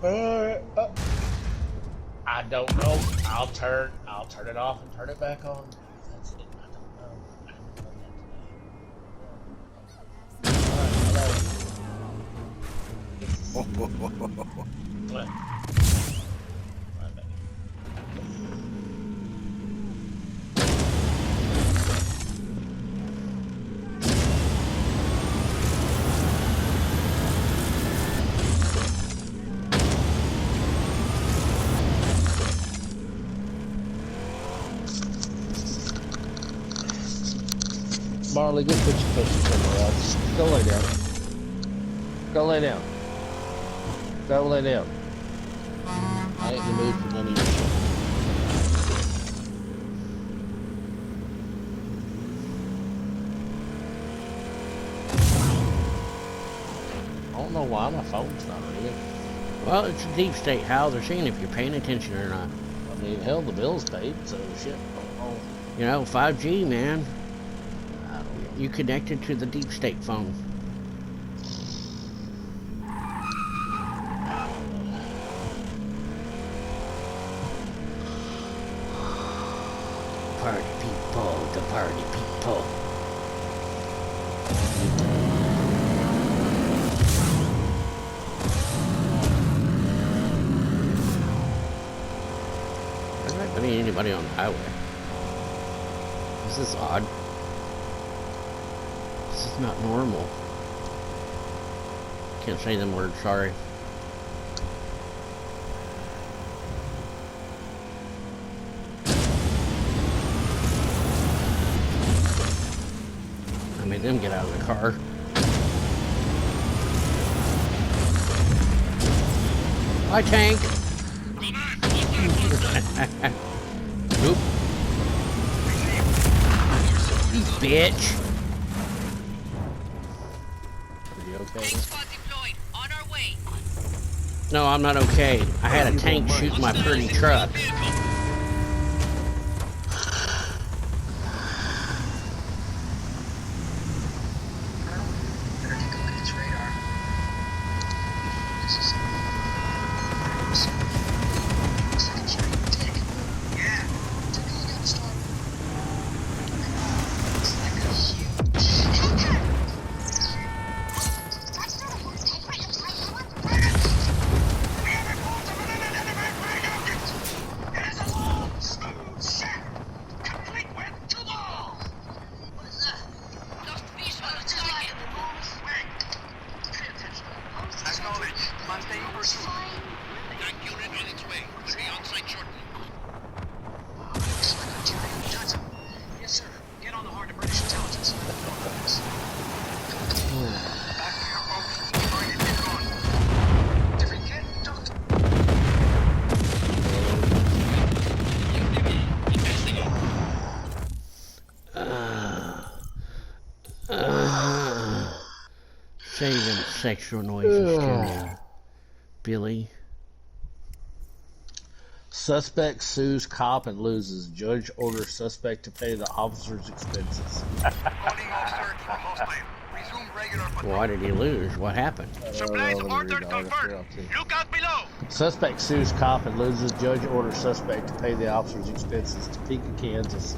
Uh, I don't know. I'll turn it off and turn it back on. That's it. I don't know. I haven't done that today. Alright, hello. Right back. Marley, go put your pussy somewhere else. Go lay down. Go lay down. Go lay down. I ain't in the mood for none of your shit. I don't know why my phone's not ringing. Well, it's a deep state. How they're seeing if you're paying attention or not. I mean, hell, the bill's paid, so shit. Oh, You know, 5G, man. I don't know. You connected to the deep state phone. Party people, the party people. There's not really anybody on the highway. This is odd. This is not normal. Can't say them words, sorry. I made them get out of the car. Hi, tank. Oop. You bitch. Are you okay? On our way. No, I'm not okay. I had a tank shoot my pretty truck. Saving sexual noises to me, Billy. Suspect sues cop and loses. Judge orders suspect to pay the officer's expenses. Why did he lose? What happened? Supplies ordered confirmed. Look out below. Suspect sues cop and loses. Judge orders suspect to pay the officer's expenses. Topeka, Kansas.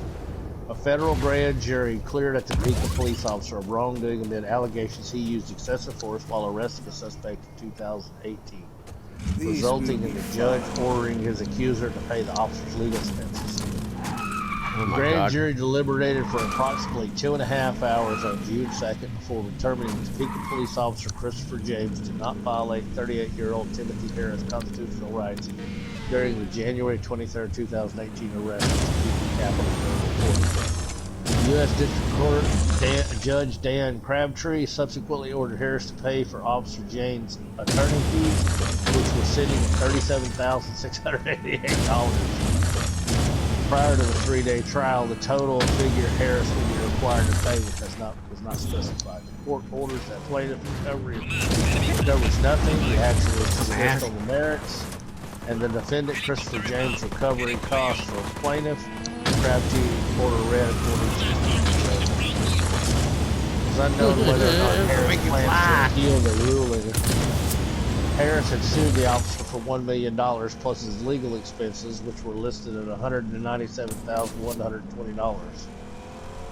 A federal grand jury cleared a Topeka police officer of wrongdoing amid allegations he used excessive force while arresting a suspect in 2018, resulting in the judge ordering his accuser to pay the officer's legal expenses. The grand jury deliberated for approximately 2.5 hours on June 2nd before determining Topeka police officer Christopher James did not violate 38-year-old Timothy Harris' constitutional rights during the January 23, 2018 arrest at Topeka Capitol Court. U.S. District Court Judge Dan Crabtree subsequently ordered Harris to pay for Officer James' attorney fees, which were sitting at $37,688. Prior to the 3-day trial, the total figure Harris would be required to pay was not specified. The court orders that plaintiff recovers nothing. The action was dismissed on the merits, and the defendant Christopher James recovery costs for plaintiff. Crabtree order read according to it's unknown whether or not Harris plans to appeal the ruling. Harris had sued the officer for $1 million plus his legal expenses, which were listed at $197,120.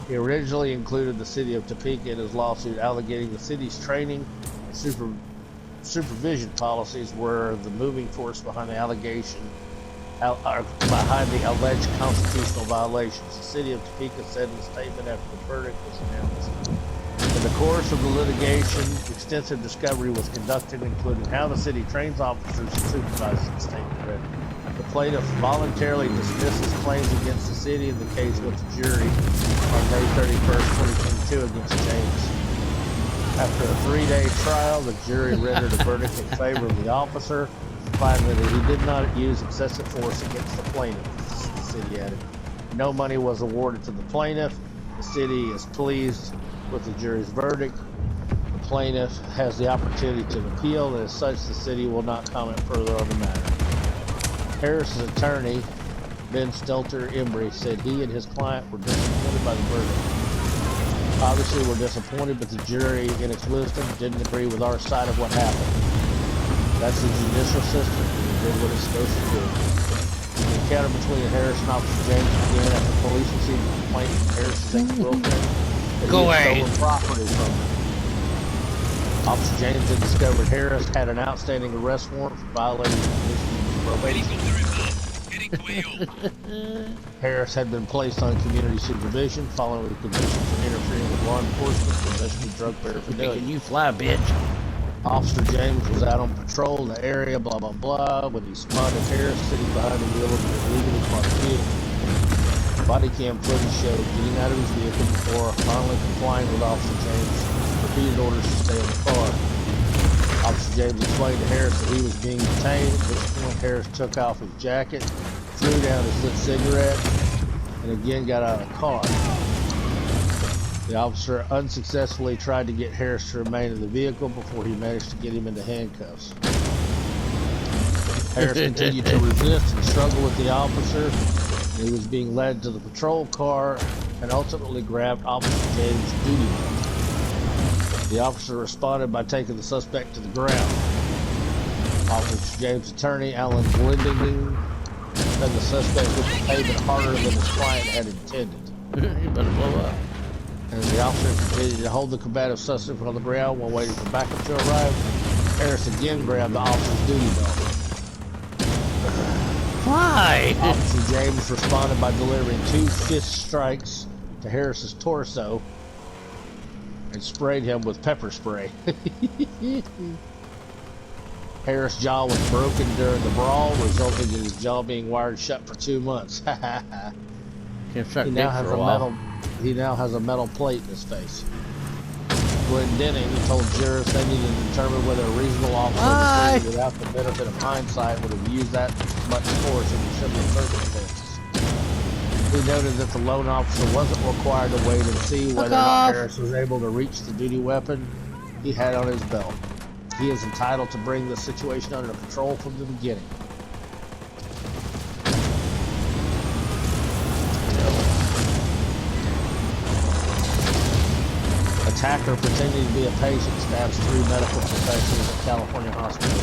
He originally included the city of Topeka in his lawsuit, alleging the city's training and supervision policies were the moving force behind the behind the alleged constitutional violations. The city of Topeka said in a statement after the verdict was announced. In the course of the litigation, extensive discovery was conducted, including how the city trains officers and supervises the state credit. The plaintiff voluntarily dismissed his claims against the city, and the case went to jury on May 31st, 2022 against James. After a 3-day trial, the jury rendered a verdict in favor of the officer, finding that he did not use excessive force against the plaintiff, the city added. No money was awarded to the plaintiff. The city is pleased with the jury's verdict. The plaintiff has the opportunity to appeal, and as such, the city will not comment further on the matter. Harris's attorney, Ben Stelter Embry, said he and his client were disappointed by the verdict. Obviously, we're disappointed, but the jury, in its wisdom, didn't agree with our side of what happened. That's the judicial system, and it did what it's supposed to do. The encounter between Harris and Officer James began after police received a complaint from Harris's ex-girlfriend that he had stolen property from her. Officer James had discovered Harris had an outstanding arrest warrant for violating the conditions of probation. Harris had been placed on community supervision following the conviction for interfering with law enforcement and possession of drug paraphernalia. You fly, bitch. Officer James was out on patrol in the area, blah, blah, blah, when he spotted Harris sitting behind the wheel of an illegally parked vehicle. Body cam footage showed getting out of his vehicle before finally complying with Officer James' repeated orders to stay in the car. Officer James explained to Harris that he was being detained, at which point Harris took off his jacket, threw down his lit cigarette, and again got out of the car. The officer unsuccessfully tried to get Harris to remain in the vehicle before he managed to get him into handcuffs. Harris continued to resist and struggle with the officer, and he was being led to the patrol car and ultimately grabbed Officer James' duty belt. The officer responded by taking the suspect to the ground. Officer James' attorney, Alan Glendinning, said the suspect hit the pavement harder than his client had intended. You better blow up. And the officer continued to hold the combative suspect on the ground while waiting for backup to arrive. Harris again grabbed the officer's duty belt. Why? Officer James responded by delivering 2 fist strikes to Harris's torso and sprayed him with pepper spray. Harris' jaw was broken during the brawl, resulting in his jaw being wired shut for 2 months. He now has a metal plate in his face. Glendinning told jurors they needed to determine whether a reasonable officer without the benefit of hindsight would have used that much force in similar circumstances. He noted that the lone officer wasn't required to wait and see whether or not Harris was able to reach the duty weapon he had on his belt. He is entitled to bring the situation under control from the beginning. Attacker pretending to be a patient stabs 3 medical professionals at California hospital.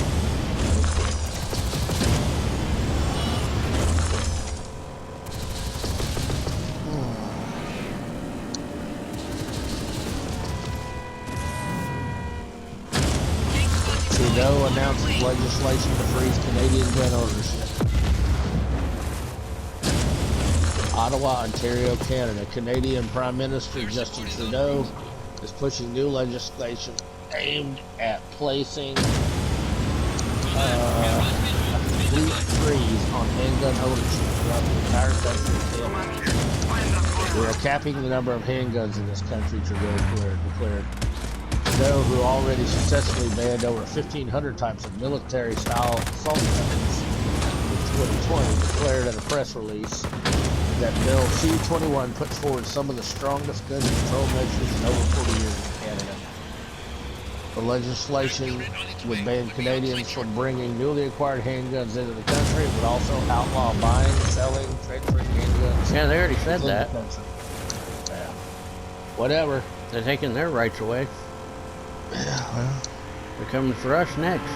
Trudeau announces legislation to freeze Canadian gun ownership. Ottawa, Ontario, Canada. Canadian Prime Minister Justin Trudeau is pushing new legislation aimed at placing a complete freeze on handgun ownership throughout the entire country. We are capping the number of handguns in this country, Trudeau declared. Trudeau, who already successfully banned over 1,500 types of military-style assault weapons in 2020, declared in a press release that Bill C-21 puts forward some of the strongest gun control measures in over 40 years in Canada. The legislation would ban Canadians from bringing newly acquired handguns into the country. It would also outlaw buying, selling, transferring handguns. Yeah, they already said that. Yeah. Whatever. They're taking their rights away. Yeah, well. They're coming for us next.